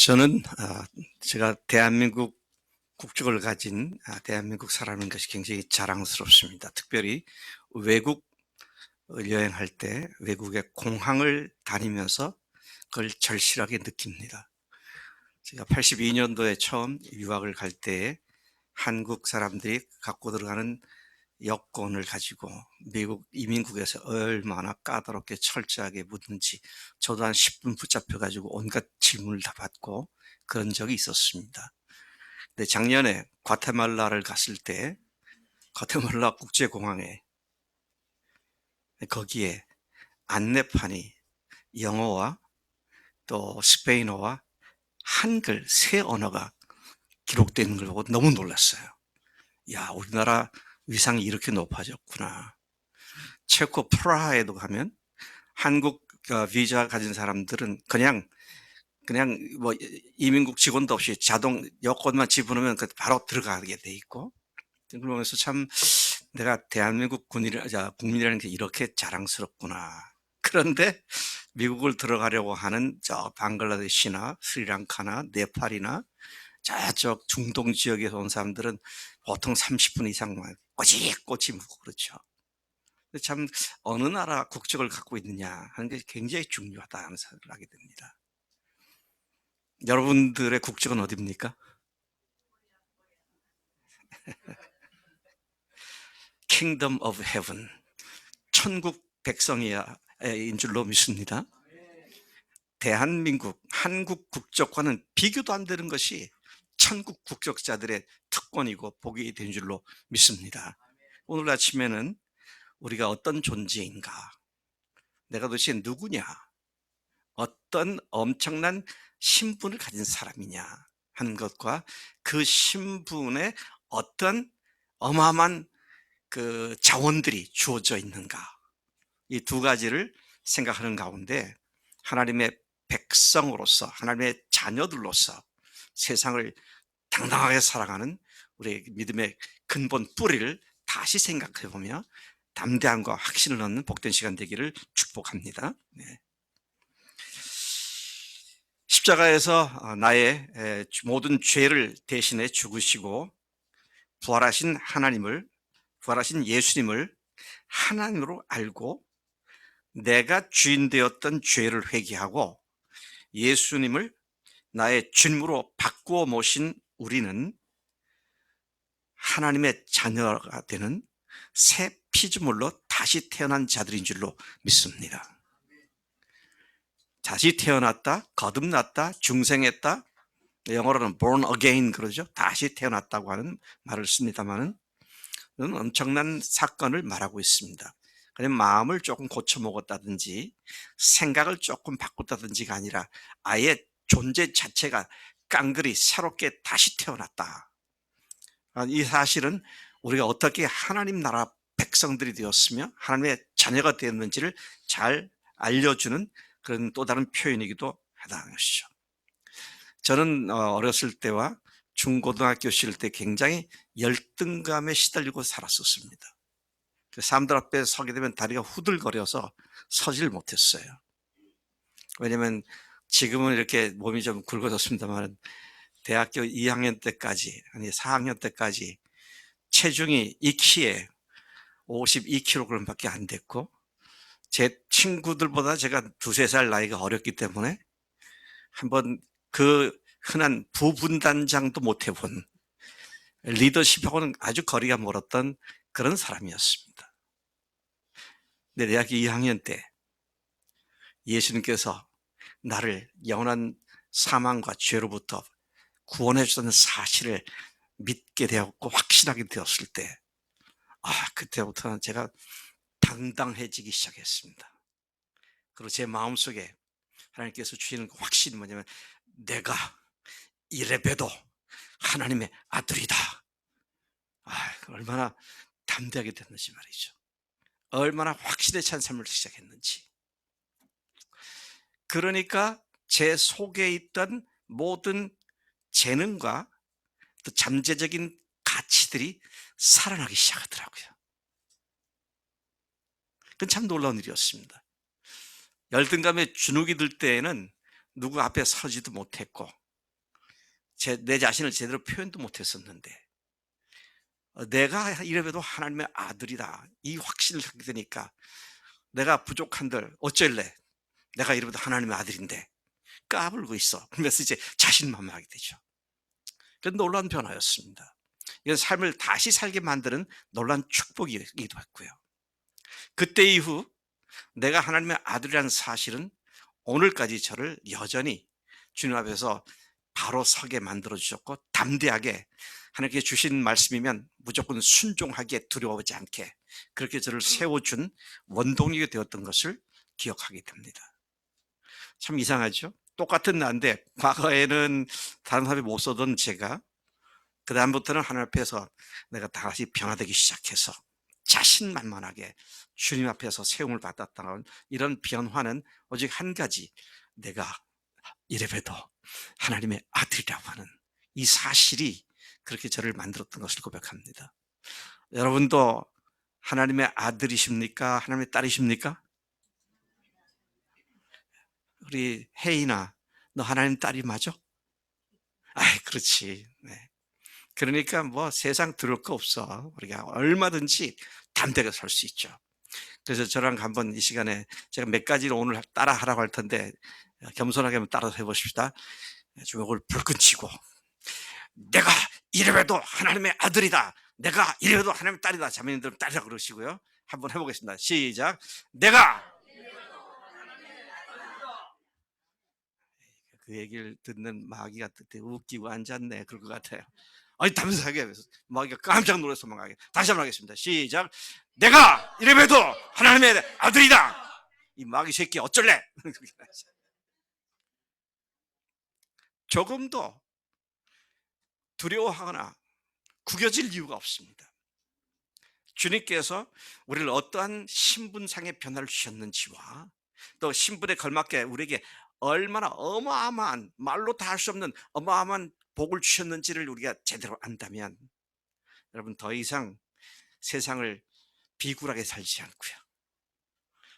저는 제가 대한민국 국적을 가진 대한민국 사람인 것이 굉장히 자랑스럽습니다. 특별히 외국 여행할 때 외국의 공항을 다니면서 그걸 절실하게 느낍니다. 제가 82년도에 처음 유학을 갈 때에 한국 사람들이 갖고 들어가는 여권을 가지고 미국 이민국에서 얼마나 까다롭게 철저하게 묻는지 저도 한 10분 붙잡혀 가지고 온갖 질문을 다 받고 그런 적이 있었습니다. 근데 작년에 과테말라를 갔을 때 과테말라 국제공항에 거기에 안내판이 영어와 또 스페인어와 한글 세 언어가 기록되는 걸 보고 너무 놀랐어요. 야, 우리나라 위상이 이렇게 높아졌구나. 체코 프라하에도 가면 한국 비자 가진 사람들은 그냥 뭐 이민국 직원도 없이 자동 여권만 집어넣으면 바로 들어가게 돼 있고, 그러면서 참 내가 대한민국 국민이라는 게 이렇게 자랑스럽구나. 그런데 미국을 들어가려고 하는 저 방글라데시나 스리랑카나 네팔이나 저쪽 중동 지역에서 온 사람들은 보통 30분 이상만 꼬치꼬치 묻고 그렇죠. 참 어느 나라 국적을 갖고 있느냐 하는 게 굉장히 중요하다는 생각을 하게 됩니다. 여러분들의 국적은 어디입니까? Kingdom of Heaven, 천국 백성인 줄로 믿습니다. 대한민국, 한국 국적과는 비교도 안 되는 것이 천국 국적자들의 특권이고 복이 된 줄로 믿습니다. 오늘 아침에는 우리가 어떤 존재인가, 내가 도대체 누구냐, 어떤 엄청난 신분을 가진 사람이냐 하는 것과 그 신분에 어떤 어마어마한 그 자원들이 주어져 있는가, 이 두 가지를 생각하는 가운데 하나님의 백성으로서, 하나님의 자녀들로서 세상을 당당하게 살아가는 우리의 믿음의 근본 뿌리를 다시 생각해 보며 담대함과 확신을 얻는 복된 시간 되기를 축복합니다. 네. 십자가에서 나의 모든 죄를 대신해 죽으시고 부활하신 하나님을, 부활하신 예수님을 하나님으로 알고 내가 주인 되었던 죄를 회개하고 예수님을 나의 주님으로 바꾸어 모신 우리는 하나님의 자녀가 되는 새 피조물로 다시 태어난 자들인 줄로 믿습니다. 다시 태어났다, 거듭났다, 중생했다, 영어로는 born again 그러죠. 다시 태어났다고 하는 말을 씁니다만은 엄청난 사건을 말하고 있습니다. 그냥 마음을 조금 고쳐먹었다든지 생각을 조금 바꿨다든지가 아니라 아예 존재 자체가 깡그리 새롭게 다시 태어났다. 이 사실은 우리가 어떻게 하나님 나라 백성들이 되었으며 하나님의 자녀가 되었는지를 잘 알려주는 그런 또 다른 표현이기도 하다는 것이죠. 저는 어렸을 때와 중고등학교 시절 때 굉장히 열등감에 시달리고 살았었습니다. 사람들 앞에 서게 되면 다리가 후들거려서 서질 못했어요. 왜냐면 지금은 이렇게 몸이 좀 굵어졌습니다만 대학교 2학년 때까지, 아니 4학년 때까지 체중이 이 키에 52kg 밖에 안 됐고 제 친구들보다 제가 두세 살 나이가 어렸기 때문에 한번 그 흔한 부분단장도 못 해본 리더십하고는 아주 거리가 멀었던 그런 사람이었습니다. 근데 대학교 2학년 때 예수님께서 나를 영원한 사망과 죄로부터 구원해 주셨다는 사실을 믿게 되었고 확신하게 되었을 때, 그때부터는 제가 당당해지기 시작했습니다. 그리고 제 마음속에 하나님께서 주시는 확신이 뭐냐면 내가 이래봬도 하나님의 아들이다. 얼마나 담대하게 됐는지 말이죠. 얼마나 확신에 찬 삶을 시작했는지. 그러니까 제 속에 있던 모든 재능과 또 잠재적인 가치들이 살아나기 시작하더라고요. 그건 참 놀라운 일이었습니다. 열등감에 주눅이 들 때에는 누구 앞에 서지도 못했고 내 자신을 제대로 표현도 못했었는데 내가 이래봬도 하나님의 아들이다 이 확신을 갖게 되니까 내가 부족한들 어쩔래, 내가 이래봬도 하나님의 아들인데 까불고 있어. 그래서 이제 자신만만하게 되죠. 그런 놀라운 변화였습니다. 이건 삶을 다시 살게 만드는 놀라운 축복이기도 했고요. 그때 이후 내가 하나님의 아들이라는 사실은 오늘까지 저를 여전히 주님 앞에서 바로 서게 만들어 주셨고, 담대하게 하나님께 주신 말씀이면 무조건 순종하게, 두려워하지 않게 그렇게 저를 세워준 원동력이 되었던 것을 기억하게 됩니다. 참 이상하죠? 똑같은 나인데 과거에는 다른 사람이 못 써던 제가 그 다음부터는 하나님 앞에서 내가 다시 변화되기 시작해서 자신만만하게 주님 앞에서 세움을 받았다는 이런 변화는 오직 한 가지, 내가 이래봬도 하나님의 아들이라고 하는 이 사실이 그렇게 저를 만들었던 것을 고백합니다. 여러분도 하나님의 아들이십니까? 하나님의 딸이십니까? 우리 혜인아, 너 하나님 딸이 맞아? 아이, 그렇지. 네. 그러니까 뭐 세상 두려울 거 없어. 우리가 얼마든지 담대하게 설 수 있죠. 그래서 저랑 한번 이 시간에 제가 몇 가지를 오늘 따라 하라고 할 텐데 겸손하게 한번 따라서 해보십시다. 주먹을 불끈 쥐고, 내가 이래봬도 하나님의 아들이다, 내가 이래봬도 하나님의 딸이다. 자매님들 딸이라 그러시고요. 한번 해보겠습니다. 시작. 내가 그 얘기를 듣는 마귀가 그때 웃기고 앉았네 그럴 것 같아요. 아니 담대하게 마귀가 깜짝 놀라서 망하게. 다시 한번 하겠습니다. 시작. 내가 이래봬도 하나님의 아들이다. 이 마귀 새끼 어쩔래? 조금도 두려워하거나 구겨질 이유가 없습니다. 주님께서 우리를 어떠한 신분상의 변화를 주셨는지와 또 신분에 걸맞게 우리에게 얼마나 어마어마한, 말로 다 할 수 없는 어마어마한 복을 주셨는지를 우리가 제대로 안다면 여러분 더 이상 세상을 비굴하게 살지 않고요,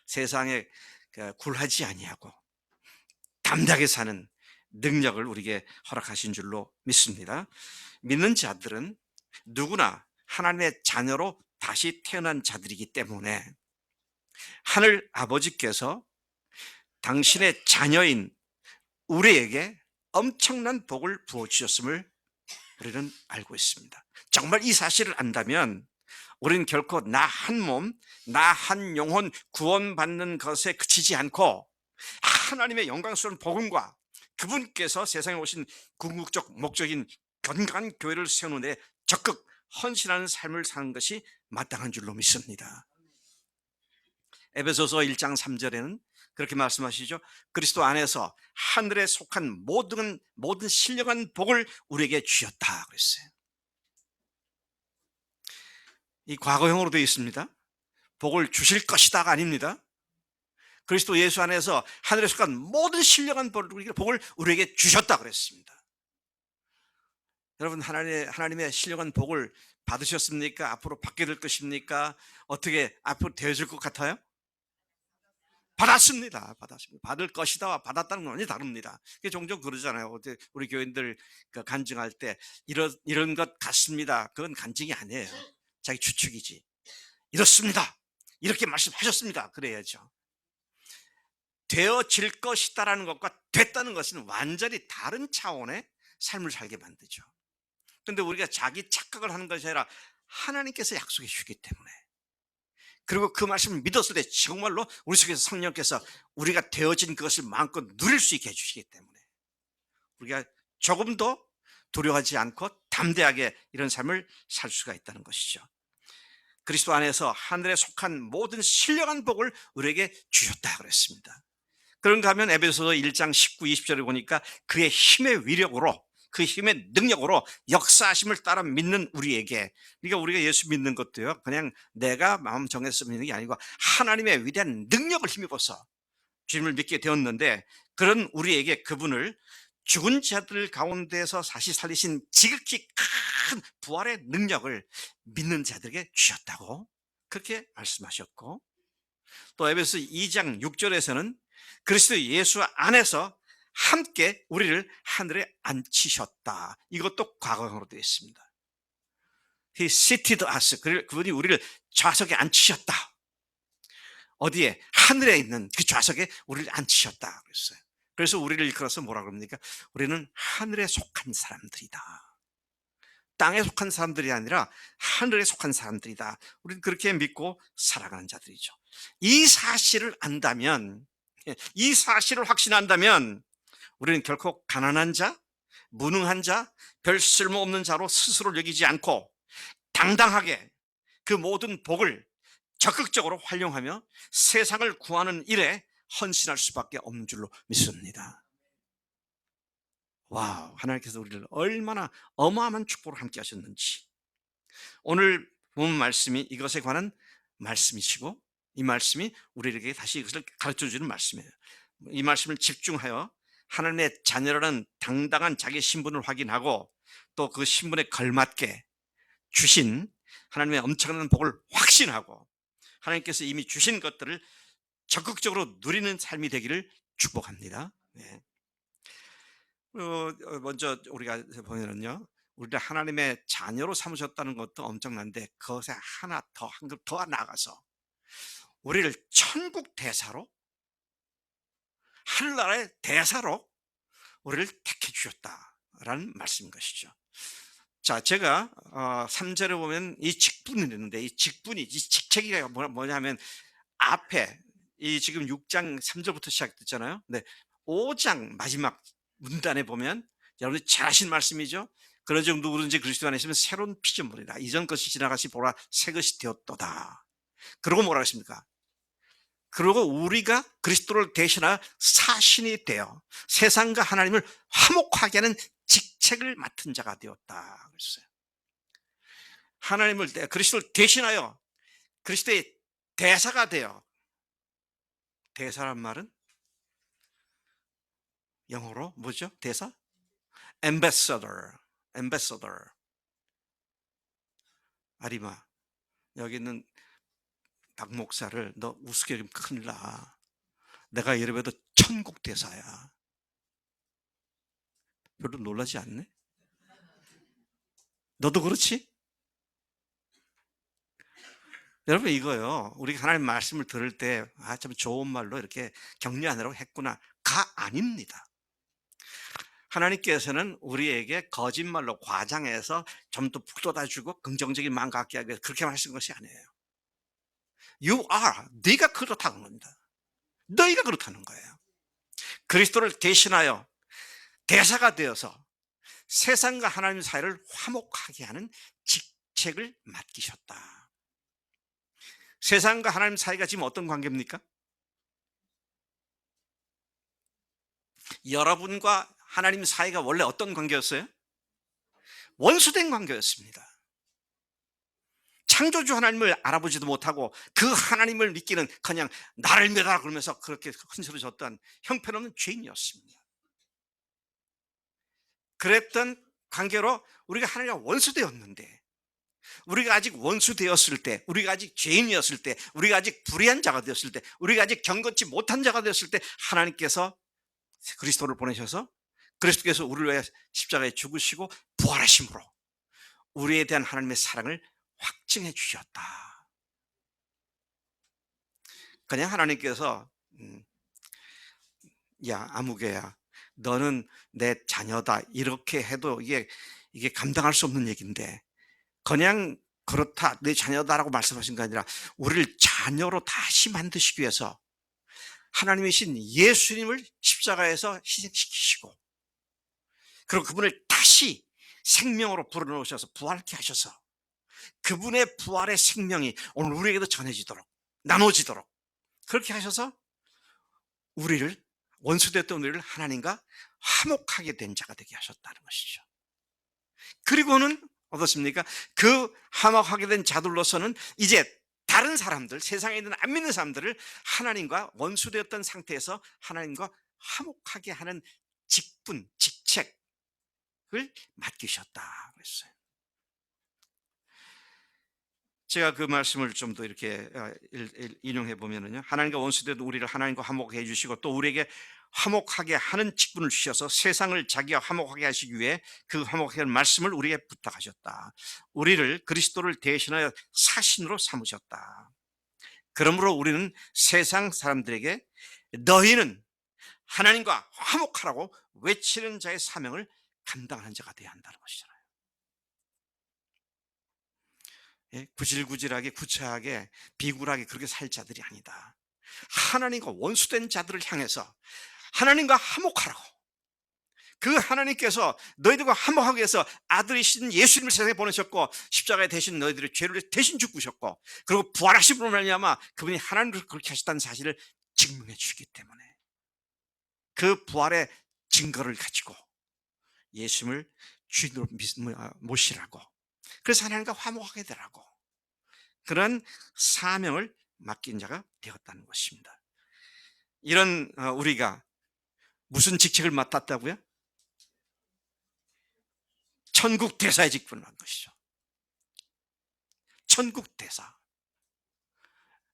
세상에 굴하지 아니하고 담대하게 사는 능력을 우리에게 허락하신 줄로 믿습니다. 믿는 자들은 누구나 하나님의 자녀로 다시 태어난 자들이기 때문에 하늘 아버지께서 당신의 자녀인 우리에게 엄청난 복을 부어주셨음을 우리는 알고 있습니다. 정말 이 사실을 안다면 우리는 결코 나 한 몸, 나 한 영혼 구원받는 것에 그치지 않고 하나님의 영광스러운 복음과 그분께서 세상에 오신 궁극적 목적인 건강한 교회를 세우는 데 적극 헌신하는 삶을 사는 것이 마땅한 줄로 믿습니다. 에베소서 1장 3절에는 그렇게 말씀하시죠. 그리스도 안에서 하늘에 속한 모든 신령한 복을 우리에게 주셨다 그랬어요. 이 과거형으로 되어 있습니다. 복을 주실 것이다가 아닙니다. 그리스도 예수 안에서 하늘에 속한 모든 신령한 복을 우리에게 주셨다 그랬습니다. 여러분 하나님의 신령한 복을 받으셨습니까? 앞으로 받게 될 것입니까? 어떻게 앞으로 되어질 것 같아요? 받았습니다. 받을 것이다와 받았다는 건 완전히 다릅니다. 종종 그러잖아요. 우리 교인들 간증할 때 이런 것 같습니다. 그건 간증이 아니에요. 자기 추측이지. 이렇습니다. 이렇게 말씀하셨습니다. 그래야죠. 되어질 것이다라는 것과 됐다는 것은 완전히 다른 차원의 삶을 살게 만들죠. 그런데 우리가 자기 착각을 하는 것이 아니라 하나님께서 약속해 주시기 때문에, 그리고 그 말씀을 믿었을 때 정말로 우리 속에서 성령께서 우리가 되어진 그것을 마음껏 누릴 수 있게 해주시기 때문에 우리가 조금 더 두려워하지 않고 담대하게 이런 삶을 살 수가 있다는 것이죠. 그리스도 안에서 하늘에 속한 모든 신령한 복을 우리에게 주셨다 그랬습니다. 그런가 하면 에베소서 1장 19, 20절에 보니까 그의 힘의 위력으로, 그 힘의 능력으로 역사하심을 따라 믿는 우리에게, 그러니까 우리가 예수 믿는 것도요 그냥 내가 마음 정해서 믿는 게 아니고 하나님의 위대한 능력을 힘입어서 주님을 믿게 되었는데, 그런 우리에게 그분을 죽은 자들 가운데서 다시 살리신 지극히 큰 부활의 능력을 믿는 자들에게 주셨다고 그렇게 말씀하셨고, 또 에베소 2장 6절에서는 그리스도 예수 안에서 함께 우리를 하늘에 앉히셨다. 이것도 과거형으로 되어 있습니다. He seated us. 그분이 우리를 좌석에 앉히셨다. 어디에? 하늘에 있는 그 좌석에 우리를 앉히셨다 그랬어요. 그래서 우리를 일컬어서 뭐라 그럽니까? 우리는 하늘에 속한 사람들이다. 땅에 속한 사람들이 아니라 하늘에 속한 사람들이다. 우리는 그렇게 믿고 살아가는 자들이죠. 이 사실을 안다면, 이 사실을 확신한다면 우리는 결코 가난한 자, 무능한 자, 별 쓸모없는 자로 스스로를 여기지 않고 당당하게 그 모든 복을 적극적으로 활용하며 세상을 구하는 일에 헌신할 수밖에 없는 줄로 믿습니다. 와우, 하나님께서 우리를 얼마나 어마어마한 축복을 함께 하셨는지. 오늘 본 말씀이 이것에 관한 말씀이시고, 이 말씀이 우리에게 다시 이것을 가르쳐 주는 말씀이에요. 이 말씀을 집중하여 하나님의 자녀라는 당당한 자기 신분을 확인하고 또 그 신분에 걸맞게 주신 하나님의 엄청난 복을 확신하고 하나님께서 이미 주신 것들을 적극적으로 누리는 삶이 되기를 축복합니다. 네. 먼저 우리가 보면은요, 우리를 하나님의 자녀로 삼으셨다는 것도 엄청난데 그것에 하나 더 한 급 더 나아가서 우리를 천국 대사로, 하늘나라의 대사로 우리를 택해 주셨다라는 말씀인 것이죠. 자, 제가 3절에 보면 이 직분이 있는데 이 직분이, 이 직책이 뭐냐면 앞에 이 지금 6장 3절부터 시작됐잖아요. 네, 5장 마지막 문단에 보면 여러분이 잘 아신 말씀이죠. 그러지 누구든지 그리스도 안에 있으면 새로운 피조물이라. 이전 것이 지나가시 보라 새 것이 되었도다. 그러고 뭐라 했습니까? 그리고 우리가 그리스도를 대신하여 사신이 되어 세상과 하나님을 화목하게 하는 직책을 맡은 자가 되었다 그랬어요. 하나님을 그리스도를 대신하여 그리스도의 대사가 되어, 대사란 말은 영어로 뭐죠? 대사? ambassador. ambassador. 아리마, 여기 있는 박 목사를 너 우습게 여기면 큰일 나. 내가 이래봬도 천국 대사야. 별로 놀라지 않네? 너도 그렇지? 여러분, 이거요, 우리가 하나님 말씀을 들을 때 참 좋은 말로 이렇게 격려하느라고 했구나 가 아닙니다. 하나님께서는 우리에게 거짓말로 과장해서 좀 더 북돋아주고 긍정적인 마음 갖게 하기 위해서 그렇게 말씀하신 것이 아니에요. You are, 네가 그렇다는 겁니다. 너희가 그렇다는 거예요. 그리스도를 대신하여 대사가 되어서 세상과 하나님 사이를 화목하게 하는 직책을 맡기셨다. 세상과 하나님 사이가 지금 어떤 관계입니까? 여러분과 하나님 사이가 원래 어떤 관계였어요? 원수된 관계였습니다. 창조주 하나님을 알아보지도 못하고 그 하나님을 믿기는 그냥 나를 믿어라 그러면서 그렇게 흔들어졌던 형편없는 죄인이었습니다. 그랬던 관계로 우리가 하나님과 원수되었는데, 우리가 아직 원수되었을 때, 우리가 아직 죄인이었을 때, 우리가 아직 불의한 자가 되었을 때, 우리가 아직 경건치 못한 자가 되었을 때 하나님께서 그리스도를 보내셔서 그리스도께서 우리를 위해 십자가에 죽으시고 부활하심으로 우리에 대한 하나님의 사랑을 확증해 주셨다. 그냥 하나님께서 야 아무개야, 너는 내 자녀다 이렇게 해도 이게 감당할 수 없는 얘기인데, 그냥 그렇다 내 자녀다라고 말씀하신 게 아니라 우리를 자녀로 다시 만드시기 위해서 하나님이신 예수님을 십자가에서 희생시키시고, 그리고 그분을 다시 생명으로 불어넣으셔서 부활케 하셔서 그분의 부활의 생명이 오늘 우리에게도 전해지도록, 나눠지도록 그렇게 하셔서 우리를, 원수되었던 우리를 하나님과 화목하게 된 자가 되게 하셨다는 것이죠. 그리고는 어떻습니까? 그 화목하게 된 자들로서는 이제 다른 사람들, 세상에 있는 안 믿는 사람들을 하나님과 원수되었던 상태에서 하나님과 화목하게 하는 직분, 직책을 맡기셨다 그랬어요. 제가 그 말씀을 좀 더 이렇게 인용해 보면은요. 하나님과 원수되도 우리를 하나님과 화목하게 해 주시고 또 우리에게 화목하게 하는 직분을 주셔서 세상을 자기와 화목하게 하시기 위해 그 화목하게 하는 말씀을 우리에게 부탁하셨다. 우리를 그리스도를 대신하여 사신으로 삼으셨다. 그러므로 우리는 세상 사람들에게 너희는 하나님과 화목하라고 외치는 자의 사명을 감당하는 자가 되어야 한다는 것이잖아요. 예? 구질구질하게 구차하게 비굴하게 그렇게 살 자들이 아니다. 하나님과 원수된 자들을 향해서 하나님과 화목하라고, 그 하나님께서 너희들과 화목하기 위해서 아들이신 예수님을 세상에 보내셨고 십자가에 대신 너희들의 죄를 대신 죽으셨고 그리고 부활하심으로 말미암아 그분이 하나님을 그렇게 하셨다는 사실을 증명해 주시기 때문에 그 부활의 증거를 가지고 예수님을 주인으로 모시라고, 그래서 하나님과 화목하게 되라고 그런 사명을 맡긴 자가 되었다는 것입니다. 이런 우리가 무슨 직책을 맡았다고요? 천국 대사의 직분을 한 것이죠. 천국 대사,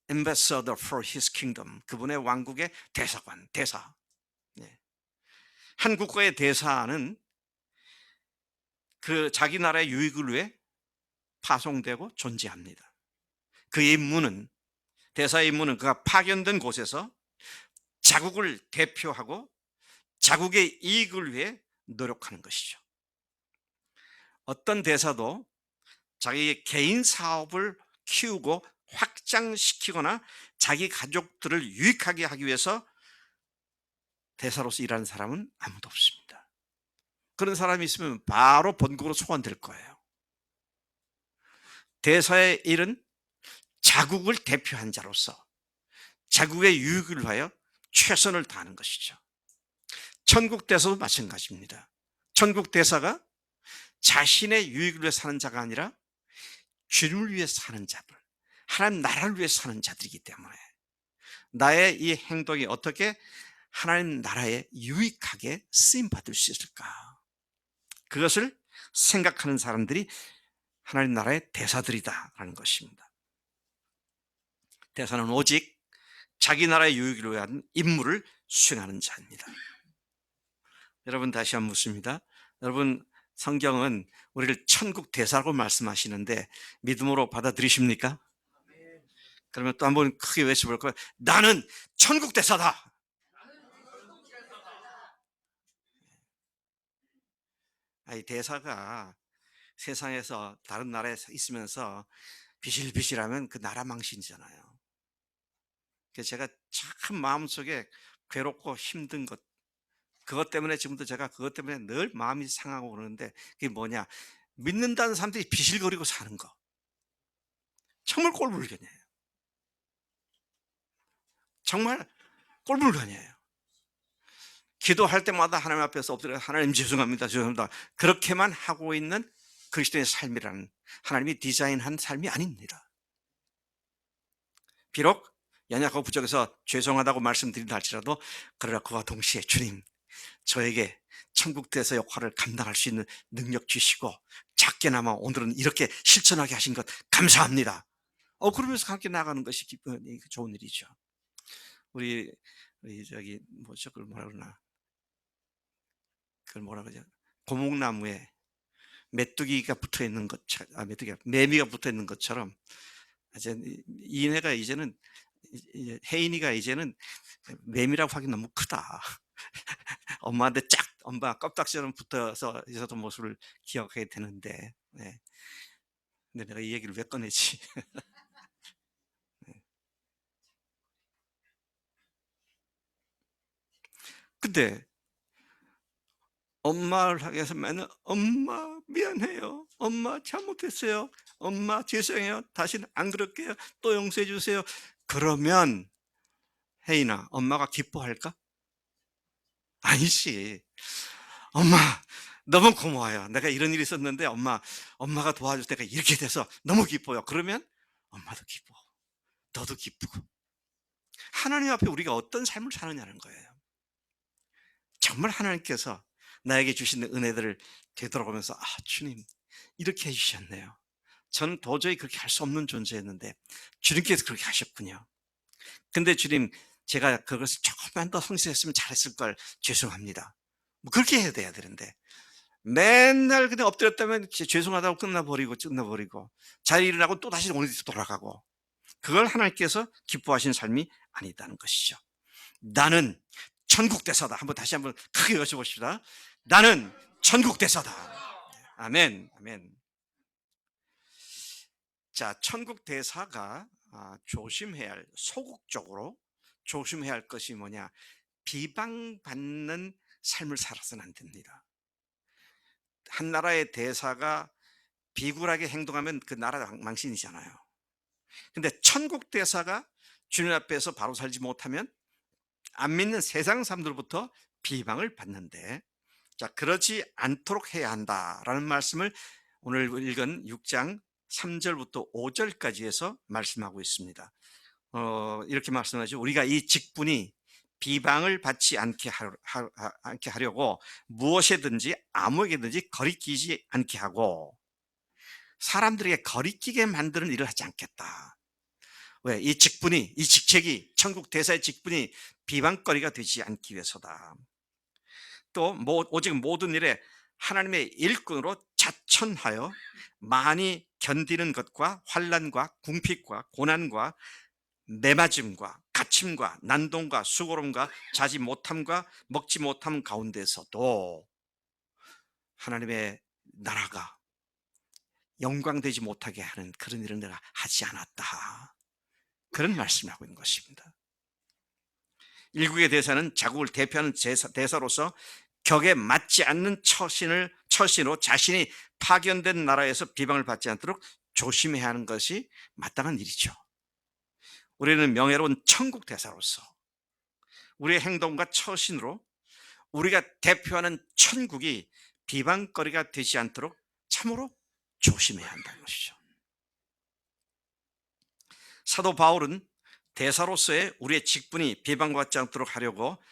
Ambassador for His Kingdom, 그분의 왕국의 대사관, 대사. 네. 한 국가의 대사는 그 자기 나라의 유익을 위해 파송되고 존재합니다. 그의 임무는, 대사의 임무는 그가 파견된 곳에서 자국을 대표하고 자국의 이익을 위해 노력하는 것이죠. 어떤 대사도 자기의 개인 사업을 키우고 확장시키거나 자기 가족들을 유익하게 하기 위해서 대사로서 일하는 사람은 아무도 없습니다. 그런 사람이 있으면 바로 본국으로 소환될 거예요. 대사의 일은 자국을 대표한 자로서 자국의 유익을 위하여 최선을 다하는 것이죠. 천국 대사도 마찬가지입니다. 천국 대사가 자신의 유익을 위해 사는 자가 아니라 주님을 위해 사는 자들, 하나님 나라를 위해 사는 자들이기 때문에 나의 이 행동이 어떻게 하나님 나라에 유익하게 쓰임받을 수 있을까, 그것을 생각하는 사람들이 하나님 나라의 대사들이다라는 것입니다. 대사는 오직 자기 나라의 유익을 위한 임무를 수행하는 자입니다. 여러분, 다시 한번 묻습니다. 여러분, 성경은 우리를 천국 대사라고 말씀하시는데 믿음으로 받아들이십니까? 그러면 또 한번 크게 외쳐볼 거예요. 나는 천국 대사다. 이 대사가 세상에서 다른 나라에 있으면서 비실비실하면 그 나라 망신이잖아요. 그래서 제가 참 마음속에 괴롭고 힘든 것, 그것 때문에 지금도 제가 그것 때문에 늘 마음이 상하고 그러는데, 그게 뭐냐, 믿는다는 사람들이 비실거리고 사는 거 정말 꼴불견이에요. 정말 꼴불견이에요. 기도할 때마다 하나님 앞에서 엎드려 하나님 죄송합니다, 죄송합니다, 그렇게만 하고 있는 그리스도의 삶이라는, 하나님이 디자인한 삶이 아닙니다. 비록 연약하고 부족해서 죄송하다고 말씀드린다 할지라도, 그러나 그와 동시에 주님, 저에게 천국대에서 역할을 감당할 수 있는 능력 주시고 작게나마 오늘은 이렇게 실천하게 하신 것 감사합니다. 그러면서 함께 나가는 것이 좋은 일이죠. 우리 저기 뭐죠, 그걸 뭐라 그러나, 그걸 뭐라 그러죠, 고목나무에 메뚜기가 붙어 있는 것처럼, 메뚜기가 매미가 붙어 있는 것처럼, 이제 이내가 이제는, 혜인이가 이제는 매미라고 하기 너무 크다. 엄마한테 쫙, 엄마 껍딱지처럼 붙어서 있었던 모습을 기억하게 되는데, 네. 근데 내가 이 얘기를 왜 꺼내지? 근데 엄마를 향해서 맨날 엄마 미안해요, 엄마 잘못했어요, 엄마 죄송해요, 다시는 안 그럴게요, 또 용서해 주세요. 그러면 혜인아, 엄마가 기뻐할까? 아니지. 엄마 너무 고마워요, 내가 이런 일이 있었는데 엄마가 도와줄 때가 이렇게 돼서 너무 기뻐요. 그러면 엄마도 기뻐, 너도 기쁘고. 하나님 앞에 우리가 어떤 삶을 사느냐는 거예요. 정말 하나님께서 나에게 주신 은혜들을 되돌아보면서, 주님 이렇게 해주셨네요, 저는 도저히 그렇게 할 수 없는 존재였는데 주님께서 그렇게 하셨군요. 근데 주님, 제가 그것을 조금만 더 성실했으면 잘했을 걸, 죄송합니다. 뭐 그렇게 해야 돼야 되는데 맨날 그냥 엎드렸다면 죄송하다고 끝나버리고 잘 일어나고 또 다시 오늘 돌아가고, 그걸 하나님께서 기뻐하시는 삶이 아니다는 것이죠. 나는 천국 대사다. 다시 한번 크게 외쳐봅시다. 나는 천국 대사다. 아멘, 아멘. 자, 천국 대사가 조심해야 할, 소극적으로 조심해야 할 것이 뭐냐? 비방받는 삶을 살아서는 안 됩니다. 한 나라의 대사가 비굴하게 행동하면 그 나라 망신이잖아요. 근데 천국 대사가 주님 앞에서 바로 살지 못하면 안 믿는 세상 사람들부터 비방을 받는데, 자, 그러지 않도록 해야 한다라는 말씀을 오늘 읽은 6장 3절부터 5절까지 해서 말씀하고 있습니다. 이렇게 말씀하죠. 우리가 이 직분이 비방을 받지 않게 하려고 무엇이든지 아무에게든지 거리끼지 않게 하고, 사람들에게 거리끼게 만드는 일을 하지 않겠다. 왜? 이 직분이, 이 직책이, 천국 대사의 직분이 비방거리가 되지 않기 위해서다. 또 오직 모든 일에 하나님의 일꾼으로 자천하여 많이 견디는 것과 환난과 궁핍과 고난과 매맞음과 갇힘과 난동과 수고로움과 자지 못함과 먹지 못함 가운데서도 하나님의 나라가 영광되지 못하게 하는 그런 일을 내가 하지 않았다. 그런 말씀을 하고 있는 것입니다. 일국의 대사는 자국을 대표하는 대사로서 격에 맞지 않는 처신으로 자신이 파견된 나라에서 비방을 받지 않도록 조심해야 하는 것이 마땅한 일이죠. 우리는 명예로운 천국 대사로서 우리의 행동과 처신으로 우리가 대표하는 천국이 비방거리가 되지 않도록 참으로 조심해야 한다는 것이죠. 사도 바울은 대사로서의 우리의 직분이 비방받지 않도록 하려고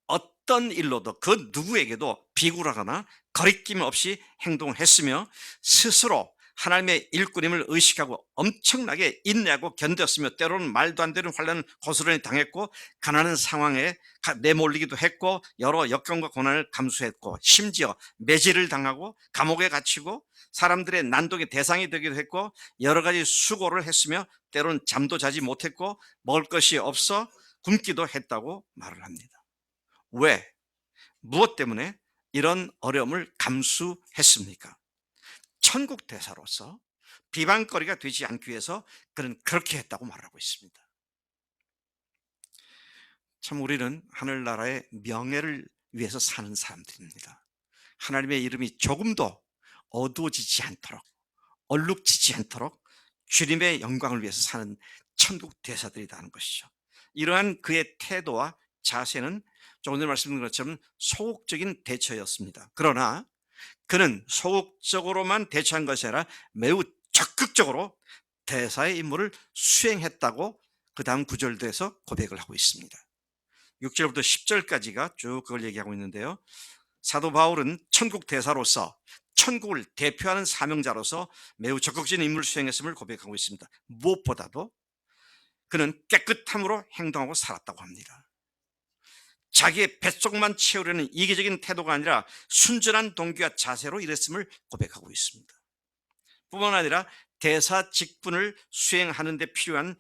어떤 일로도 그 누구에게도 비굴하거나 거리낌 없이 행동을 했으며, 스스로 하나님의 일꾼임을 의식하고 엄청나게 인내하고 견뎠으며, 때로는 말도 안 되는 환난을 고스란히 당했고 가난한 상황에 내몰리기도 했고 여러 역경과 고난을 감수했고, 심지어 매질을 당하고 감옥에 갇히고 사람들의 난동의 대상이 되기도 했고 여러 가지 수고를 했으며 때로는 잠도 자지 못했고 먹을 것이 없어 굶기도 했다고 말을 합니다. 왜? 무엇 때문에 이런 어려움을 감수했습니까? 천국 대사로서 비방거리가 되지 않기 위해서 그는 그렇게 했다고 말하고 있습니다. 참, 우리는 하늘나라의 명예를 위해서 사는 사람들입니다. 하나님의 이름이 조금도 어두워지지 않도록, 얼룩지지 않도록 주님의 영광을 위해서 사는 천국 대사들이라는 것이죠. 이러한 그의 태도와 자세는 조금 전에 말씀드린 것처럼 소극적인 대처였습니다. 그러나 그는 소극적으로만 대처한 것이 아니라 매우 적극적으로 대사의 임무를 수행했다고 그 다음 구절에서 고백을 하고 있습니다. 6절부터 10절까지가 쭉 그걸 얘기하고 있는데요. 사도 바울은 천국 대사로서 천국을 대표하는 사명자로서 매우 적극적인 임무를 수행했음을 고백하고 있습니다. 무엇보다도 그는 깨끗함으로 행동하고 살았다고 합니다. 자기의 뱃속만 채우려는 이기적인 태도가 아니라 순전한 동기와 자세로 일했음을 고백하고 있습니다. 뿐만 아니라 대사 직분을 수행하는 데 필요한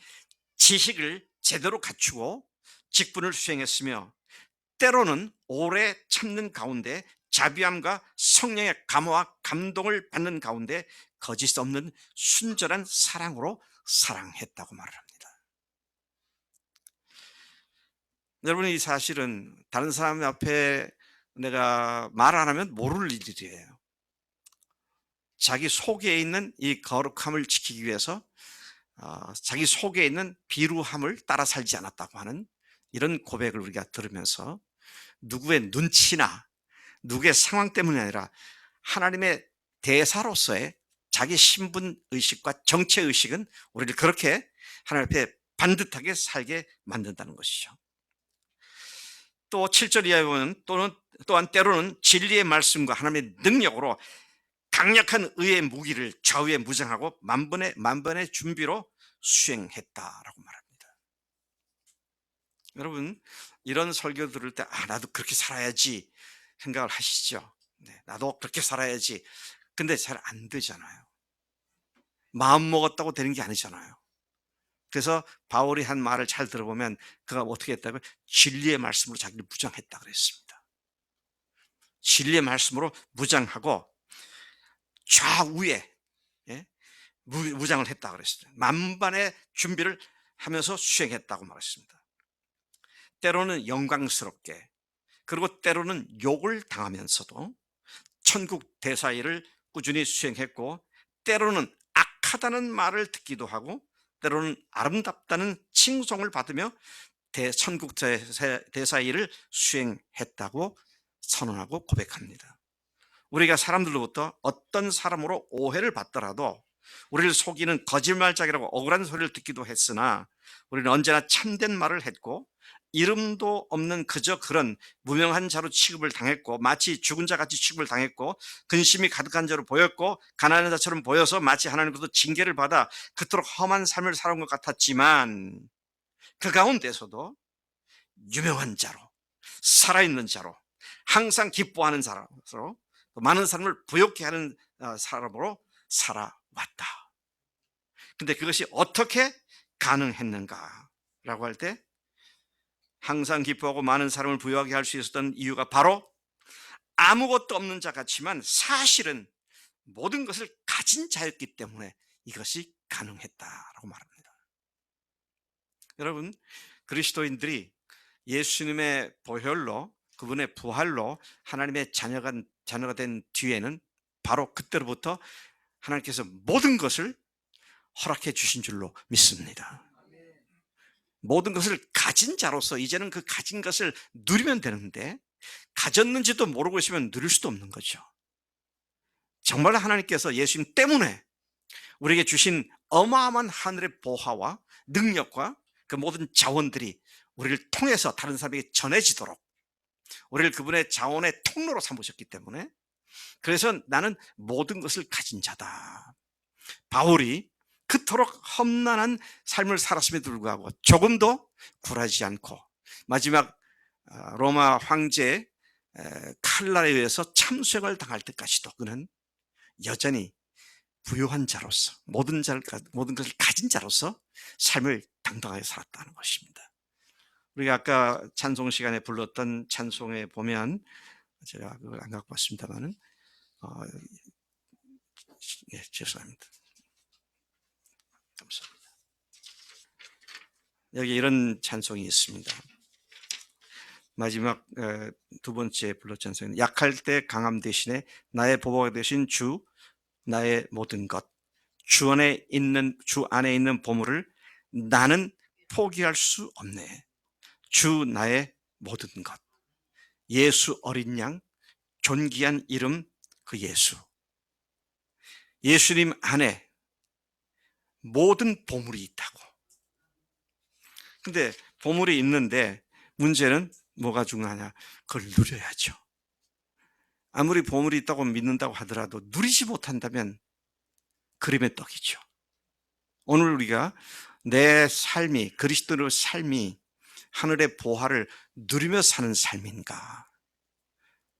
지식을 제대로 갖추고 직분을 수행했으며, 때로는 오래 참는 가운데 자비함과 성령의 감화와 감동을 받는 가운데 거짓 없는 순전한 사랑으로 사랑했다고 말을 합니다. 여러분, 이 사실은 다른 사람 앞에 내가 말 안 하면 모를 일이에요. 자기 속에 있는 이 거룩함을 지키기 위해서 자기 속에 있는 비루함을 따라 살지 않았다고 하는 이런 고백을 우리가 들으면서 누구의 눈치나 누구의 상황 때문이 아니라 하나님의 대사로서의 자기 신분 의식과 정체 의식은 우리를 그렇게 하나님 앞에 반듯하게 살게 만든다는 것이죠. 또 7절 이하에 보면 또한 때로는 진리의 말씀과 하나님의 능력으로 강력한 의의 무기를 좌우에 무장하고 만번의 준비로 수행했다라고 말합니다. 여러분, 이런 설교 들을 때 나도 그렇게 살아야지 생각을 하시죠. 네, 나도 그렇게 살아야지. 근데 잘 안 되잖아요. 마음 먹었다고 되는 게 아니잖아요. 그래서 바울이 한 말을 잘 들어보면 그가 어떻게 했다고요? 진리의 말씀으로 자기를 무장했다 그랬습니다. 진리의 말씀으로 무장하고 좌우에, 예? 무장을 했다 그랬어요. 만반의 준비를 하면서 수행했다고 말했습니다. 때로는 영광스럽게, 그리고 때로는 욕을 당하면서도 천국 대사일을 꾸준히 수행했고, 때로는 악하다는 말을 듣기도 하고, 때로는 아름답다는 칭송을 받으며 천국 대사일을 수행했다고 선언하고 고백합니다. 우리가 사람들로부터 어떤 사람으로 오해를 받더라도 우리를 속이는 거짓말짝이라고 억울한 소리를 듣기도 했으나, 우리는 언제나 참된 말을 했고 이름도 없는 그저 그런 무명한 자로 취급을 당했고, 마치 죽은 자같이 취급을 당했고, 근심이 가득한 자로 보였고, 가난한 자처럼 보여서 마치 하나님께서 징계를 받아 그토록 험한 삶을 살아온 것 같았지만, 그 가운데서도 유명한 자로, 살아있는 자로, 항상 기뻐하는 사람으로, 많은 사람을 부욕케 하는 사람으로 살아왔다. 근데 그것이 어떻게 가능했는가라고 할 때, 항상 기뻐하고 많은 사람을 부유하게 할 수 있었던 이유가 바로 아무것도 없는 자 같지만 사실은 모든 것을 가진 자였기 때문에 이것이 가능했다라고 말합니다. 여러분, 그리스도인들이 예수님의 보혈로, 그분의 부활로 하나님의 자녀가 된 뒤에는 바로 그때로부터 하나님께서 모든 것을 허락해 주신 줄로 믿습니다. 모든 것을 가진 자로서 이제는 그 가진 것을 누리면 되는데, 가졌는지도 모르고 있으면 누릴 수도 없는 거죠. 정말 하나님께서 예수님 때문에 우리에게 주신 어마어마한 하늘의 보화와 능력과 그 모든 자원들이 우리를 통해서 다른 사람에게 전해지도록 우리를 그분의 자원의 통로로 삼으셨기 때문에, 그래서 나는 모든 것을 가진 자다. 바울이 그토록 험난한 삶을 살았음에도 불구하고 조금도 굴하지 않고 마지막 로마 황제 칼날에 의해서 참수형을 당할 때까지도 그는 여전히 부유한 자로서, 모든 것을 가진 자로서 삶을 당당하게 살았다는 것입니다. 우리가 아까 찬송 시간에 불렀던 찬송에 보면, 제가 그걸 안 갖고 왔습니다만은, 죄송합니다. 감사합니다. 여기 이런 찬송이 있습니다. 마지막 두 번째 불렀 찬송은, 약할 때 강함 대신에 나의 보호가 되신 주, 나의 모든 것, 주 안에 있는 보물을 나는 포기할 수 없네. 주 나의 모든 것, 예수 어린 양, 존귀한 이름 그 예수. 예수님 안에 모든 보물이 있다고. 근데 보물이 있는데 문제는 뭐가 중요하냐? 그걸 누려야죠. 아무리 보물이 있다고 믿는다고 하더라도 누리지 못한다면 그림의 떡이죠. 오늘 우리가 내 삶이, 그리스도의 삶이 하늘의 보화를 누리며 사는 삶인가?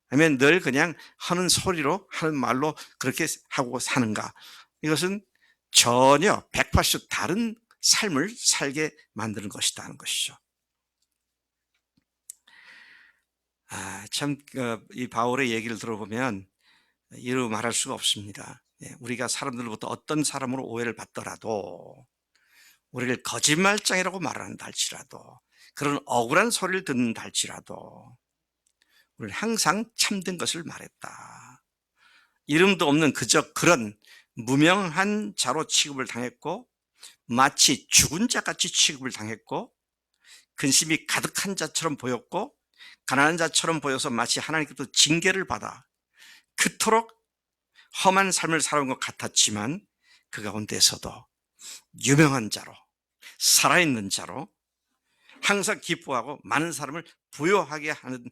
아니면 늘 그냥 하는 소리로, 하는 말로 그렇게 하고 사는가? 이것은 전혀 180도 다른 삶을 살게 만드는 것이다 하는 것이죠. 참, 이 바울의 얘기를 들어보면 이루 말할 수가 없습니다. 우리가 사람들로부터 어떤 사람으로 오해를 받더라도, 우리를 거짓말장이라고 말한다 할지라도, 그런 억울한 소리를 듣는다 할지라도 우리는 항상 참된 것을 말했다. 이름도 없는 그저 그런 무명한 자로 취급을 당했고, 마치 죽은 자같이 취급을 당했고, 근심이 가득한 자처럼 보였고, 가난한 자처럼 보여서 마치 하나님께서 징계를 받아 그토록 험한 삶을 살아온 것 같았지만, 그 가운데서도 유명한 자로, 살아있는 자로, 항상 기뻐하고 많은 사람을 부여하게 하는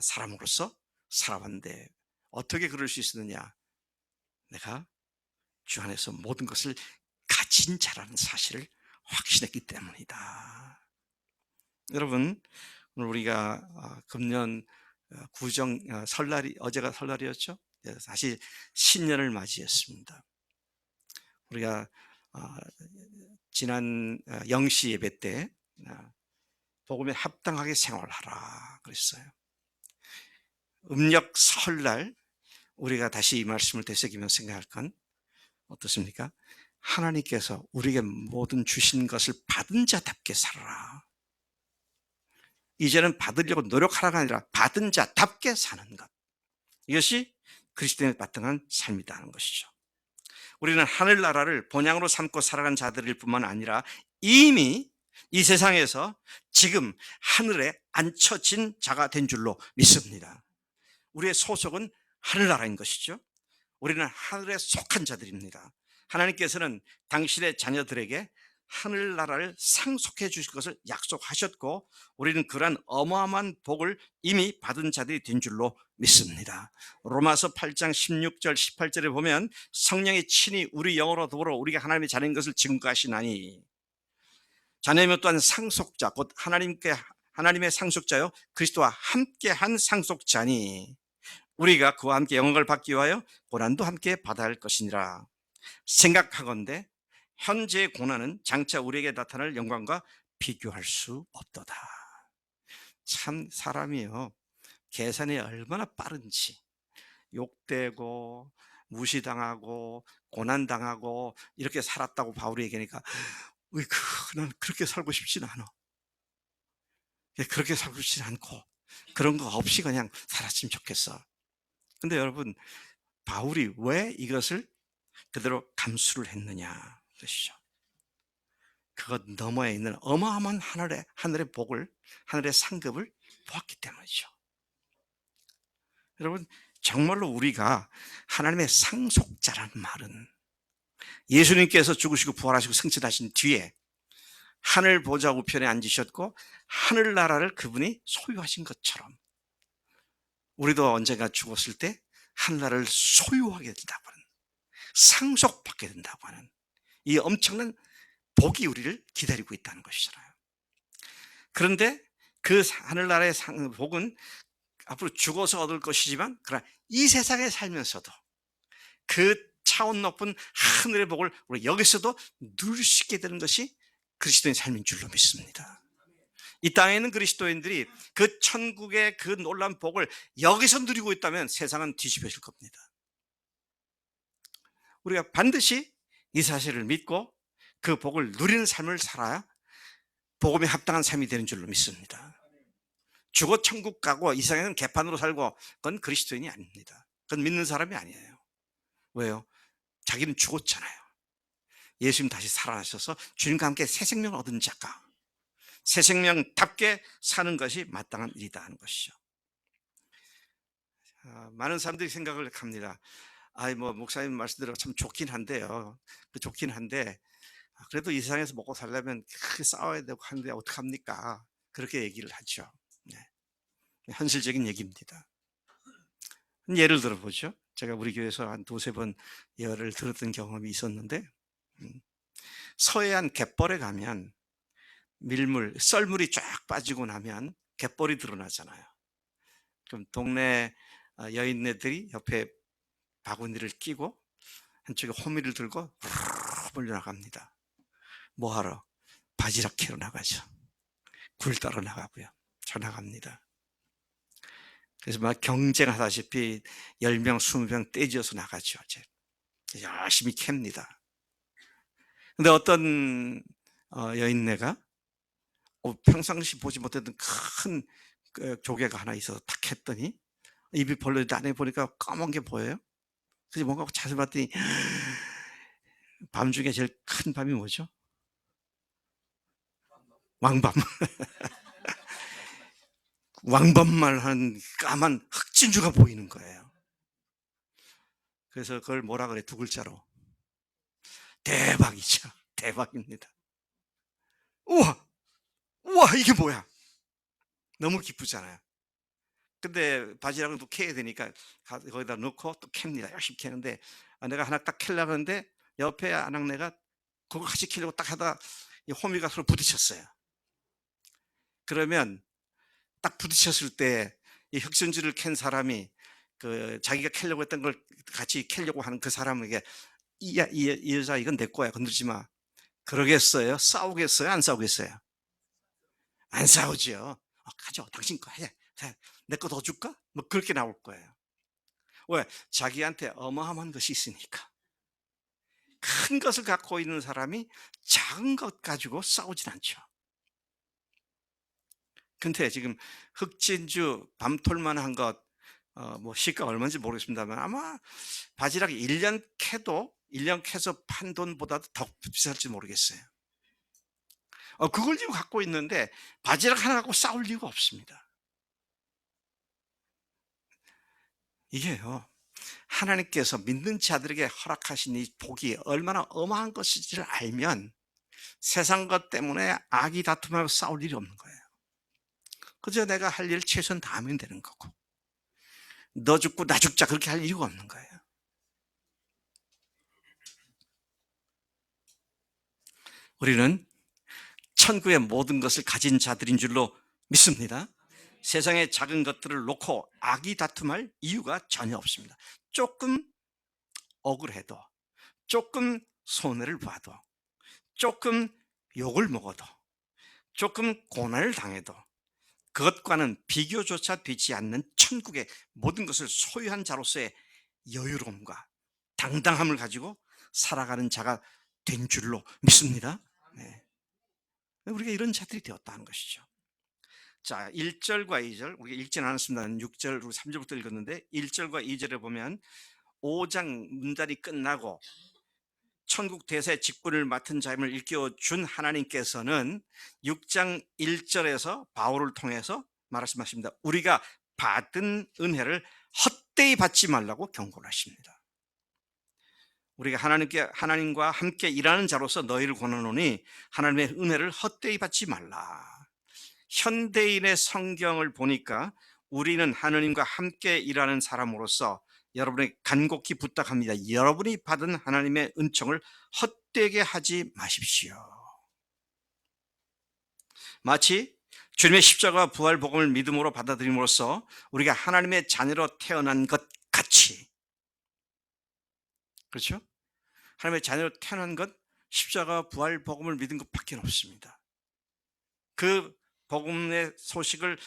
사람으로서 살아왔는데, 어떻게 그럴 수 있었느냐? 내가 주 안에서 모든 것을 가진 자라는 사실을 확신했기 때문이다. 여러분, 오늘 우리가 금년 구정 설날이 어제가 설날이었죠. 다시 신년을 맞이했습니다. 우리가 지난 영시 예배 때 복음에 합당하게 생활하라 그랬어요. 음력 설날 우리가 다시 이 말씀을 되새기면서 생각할 건 어떻습니까? 하나님께서 우리에게 모든 주신 것을 받은 자답게 살아라. 이제는 받으려고 노력하라가 아니라 받은 자답게 사는 것. 이것이 그리스도인의 마땅한 삶이라는 것이죠. 우리는 하늘나라를 본향으로 삼고 살아간 자들일 뿐만 아니라 이미 이 세상에서 지금 하늘에 앉혀진 자가 된 줄로 믿습니다. 우리의 소속은 하늘나라인 것이죠. 우리는 하늘에 속한 자들입니다. 하나님께서는 당신의 자녀들에게 하늘나라를 상속해 주실 것을 약속하셨고 우리는 그러한 어마어마한 복을 이미 받은 자들이 된 줄로 믿습니다. 로마서 8장 16절 18절에 보면 성령이 친히 우리 영으로 더불어 우리가 하나님의 자녀인 것을 증거하시나니 자녀이면 또한 상속자 곧 하나님의 상속자요 그리스도와 함께한 상속자니 우리가 그와 함께 영광을 받기 위하여 고난도 함께 받아야 할 것이니라. 생각하건대 현재의 고난은 장차 우리에게 나타날 영광과 비교할 수 없도다. 참 사람이요 계산이 얼마나 빠른지 욕되고 무시당하고 고난당하고 이렇게 살았다고 바울이 얘기하니까 난 그렇게 살고 싶지는 않아. 그렇게 살고 싶지 않고 그런 거 없이 그냥 살았으면 좋겠어. 근데 여러분 바울이 왜 이것을 그대로 감수를 했느냐 그것이죠. 그것 너머에 있는 어마어마한 하늘의 복을 하늘의 상급을 보았기 때문이죠. 여러분 정말로 우리가 하나님의 상속자라는 말은 예수님께서 죽으시고 부활하시고 승천하신 뒤에 하늘 보좌 우편에 앉으셨고 하늘나라를 그분이 소유하신 것처럼 우리도 언젠가 죽었을 때 하늘나라를 소유하게 된다고 하는 상속받게 된다고 하는 이 엄청난 복이 우리를 기다리고 있다는 것이잖아요. 그런데 그 하늘나라의 복은 앞으로 죽어서 얻을 것이지만 그러나 이 세상에 살면서도 그 차원 높은 하늘의 복을 우리 여기서도 누릴 수 있게 되는 것이 그리스도인 삶인 줄로 믿습니다. 이 땅에 있는 그리스도인들이 그 천국의 그 놀라운 복을 여기서 누리고 있다면 세상은 뒤집어질 겁니다. 우리가 반드시 이 사실을 믿고 그 복을 누리는 삶을 살아야 복음에 합당한 삶이 되는 줄로 믿습니다. 죽어 천국 가고 이 세상에는 개판으로 살고 그건 그리스도인이 아닙니다. 그건 믿는 사람이 아니에요. 왜요? 자기는 죽었잖아요. 예수님 다시 살아나셔서 주님과 함께 새 생명을 얻은 자가 새 생명답게 사는 것이 마땅한 일이다 하는 것이죠. 많은 사람들이 생각을 합니다. 목사님 말씀대로 참 좋긴 한데요. 좋긴 한데 그래도 이 세상에서 먹고 살려면 크게 싸워야 되고 하는데 어떡합니까? 그렇게 얘기를 하죠. 네. 현실적인 얘기입니다. 예를 들어보죠. 제가 우리 교회에서 한 두세 번 예를 들었던 경험이 있었는데 서해안 갯벌에 가면 썰물이 쫙 빠지고 나면 갯벌이 드러나잖아요. 그럼 동네 여인네들이 옆에 바구니를 끼고 한쪽에 호미를 들고 몰려나갑니다. 뭐하러? 바지락 캐러 나가죠. 굴 따러 나가고요. 저 나갑니다. 그래서 막 경쟁하다시피 10명, 20명 떼지어서 나가죠. 열심히 캡니다. 근데 어떤 여인네가 평상시 보지 못했던 큰 조개가 하나 있어서 탁 했더니 입이 벌려져 안에 보니까 까만 게 보여요. 그래서 뭔가 자세히 봤더니 밤 중에 제일 큰 밤이 뭐죠? 왕밤. 왕밤만 한 까만 흑진주가 보이는 거예요. 그래서 그걸 뭐라 그래? 두 글자로. 대박이죠. 대박입니다. 우와! 우와! 이게 뭐야? 너무 기쁘잖아요. 근데 바지락은 또 캐야 되니까 거기다 넣고 또 캡니다. 열심히 캐는데 내가 하나 딱 캐려고 하는데 옆에 아낙네가 그거 같이 캐려고 딱 하다가 이 호미가 서로 부딪혔어요. 그러면 딱 부딪혔을 때 이 흑선지를 캔 사람이 자기가 캐려고 했던 걸 같이 캐려고 하는 그 사람에게 이 여자 이건 내 거야. 건들지 마. 그러겠어요? 싸우겠어요? 안 싸우겠어요? 안 싸우죠. 가져. 당신 거 해. 내 거 더 줄까? 뭐 그렇게 나올 거예요. 왜? 자기한테 어마어마한 것이 있으니까. 큰 것을 갖고 있는 사람이 작은 것 가지고 싸우진 않죠. 근데 지금 흑진주 밤톨만한 것, 뭐 시가 얼마인지 모르겠습니다만 아마 바지락이 1년 캐서 판 돈보다도 더 비쌀지 모르겠어요. 그걸 지금 갖고 있는데 바지락 하나 갖고 싸울 이유가 없습니다. 이게요, 하나님께서 믿는 자들에게 허락하신 이 복이 얼마나 어마한 것인지를 알면 세상 것 때문에 악이 다툼하고 싸울 일이 없는 거예요. 그저 내가 할 일 최선 다하면 되는 거고, 너 죽고 나 죽자 그렇게 할 이유가 없는 거예요. 우리는 천국의 모든 것을 가진 자들인 줄로 믿습니다. 세상의 작은 것들을 놓고 악이 다툼할 이유가 전혀 없습니다. 조금 억울해도, 조금 손해를 봐도, 조금 욕을 먹어도, 조금 고난을 당해도 그것과는 비교조차 되지 않는 천국의 모든 것을 소유한 자로서의 여유로움과 당당함을 가지고 살아가는 자가 된 줄로 믿습니다. 네. 우리가 이런 자들이 되었다는 것이죠. 자, 1절과 2절, 우리가 읽지는 않았습니다. 6절, 그리고 3절부터 읽었는데 1절과 2절에 보면 5장 문단이 끝나고 천국 대세 직분을 맡은 자임을 일깨워준 하나님께서는 6장 1절에서 바울을 통해서 말씀하십니다. 우리가 받은 은혜를 헛되이 받지 말라고 경고를 하십니다. 우리가 하나님과 함께 일하는 자로서 너희를 권하노니 하나님의 은혜를 헛되이 받지 말라. 현대인의 성경을 보니까 우리는 하나님과 함께 일하는 사람으로서 여러분에게 간곡히 부탁합니다. 여러분이 받은 하나님의 은총을 헛되게 하지 마십시오. 마치 주님의 십자가 부활 복음을 믿음으로 받아들임으로써 우리가 하나님의 자녀로 태어난 것 같이, 그렇죠? 하나님의 자녀로 태어난 것, 십자가 부활 복음을 믿은 것밖에 없습니다. 그 복음의 소식을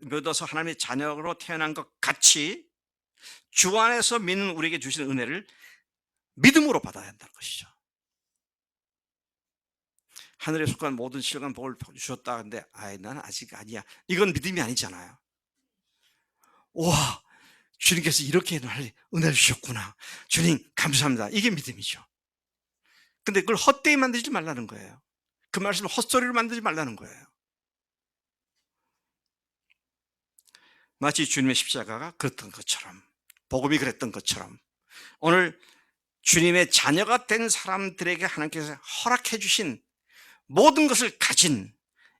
믿어서 하나님의 자녀로 태어난 것 같이 주 안에서 믿는 우리에게 주시는 은혜를 믿음으로 받아야 한다는 것이죠. 하늘에 속한 모든 신령한 복을 주셨다 하는데 난 아직 아니야. 이건 믿음이 아니잖아요. 와, 주님께서 이렇게 은혜를 주셨구나. 주님 감사합니다. 이게 믿음이죠. 근데 그걸 헛되이 만들지 말라는 거예요. 그 말씀을 헛소리로 만들지 말라는 거예요. 마치 주님의 십자가가 그랬던 것처럼, 복음이 그랬던 것처럼 오늘 주님의 자녀가 된 사람들에게 하나님께서 허락해 주신 모든 것을 가진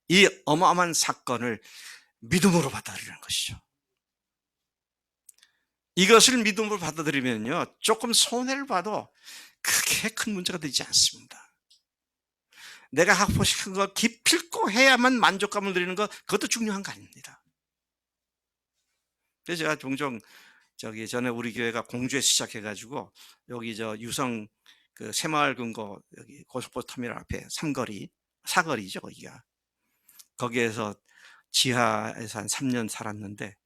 이 어마어마한 사건을 믿음으로 받아들이는 것이죠. 이것을 믿음으로 받아들이면요, 조금 손해를 봐도 크게 큰 문제가 되지 않습니다. 내가 하고 싶은 거 기필코 해야만 만족감을 누리는 것, 그것도 중요한 거 아닙니다. 그래서 제가 종종 전에 우리 교회가 공주에서 시작해가지고 여기 유성 새마을 근거 여기 고속버스 터미널 앞에 사거리죠 거기가. 거기에서 지하에서 한 3년 살았는데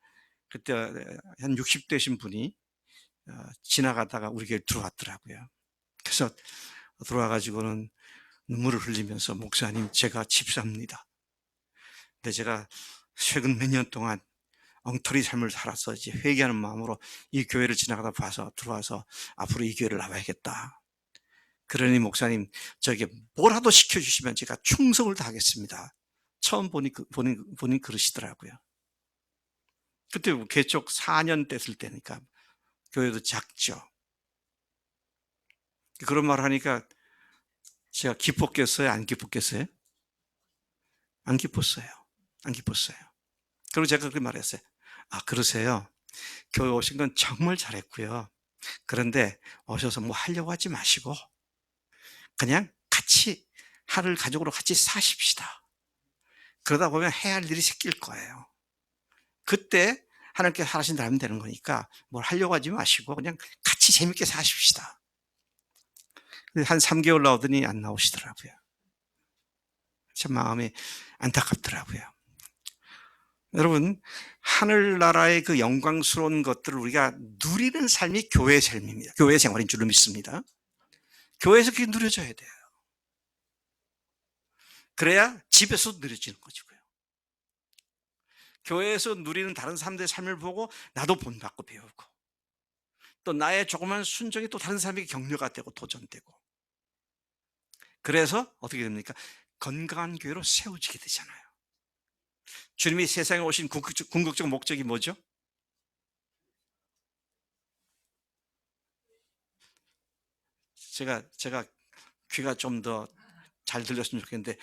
그때 한 60대신 분이 지나가다가 우리 교회 들어왔더라고요. 그래서 들어와가지고는 눈물을 흘리면서 목사님 제가 집사입니다. 근데 제가 최근 몇 년 동안 엉터리 삶을 살아서 이제 회개하는 마음으로 이 교회를 지나가다 봐서 들어와서 앞으로 이 교회를 나와야겠다. 그러니 목사님 저에게 뭐라도 시켜주시면 제가 충성을 다하겠습니다. 처음 본인 그러시더라고요. 그때 개척 4년 됐을 때니까 교회도 작죠. 그런 말 하니까 제가 기뻤겠어요? 안 기뻤겠어요? 안 기뻤어요. 안 기뻤어요. 그리고 제가 그렇게 말했어요. 아, 그러세요? 교회 오신 건 정말 잘했고요. 그런데 오셔서 뭐 하려고 하지 마시고 그냥 같이 하늘 가족으로 같이 사십시다. 그러다 보면 해야 할 일이 생길 거예요. 그때 하나님께서 하신 대로 하면 되는 거니까 뭘 하려고 하지 마시고 그냥 같이 재밌게 사십시다. 한 3개월 나오더니 안 나오시더라고요. 참 마음이 안타깝더라고요. 여러분, 하늘나라의 그 영광스러운 것들을 우리가 누리는 삶이 교회 삶입니다. 교회 생활인 줄로 믿습니다. 교회에서 그게 누려져야 돼요. 그래야 집에서 누려지는 거지고요. 교회에서 누리는 다른 사람들의 삶을 보고 나도 본받고 배우고 또 나의 조그만 순종이 또 다른 사람에게 격려가 되고 도전되고 그래서 어떻게 됩니까? 건강한 교회로 세워지게 되잖아요. 주님이 세상에 오신 궁극적 목적이 뭐죠? 제가 귀가 좀 더 잘 들렸으면 좋겠는데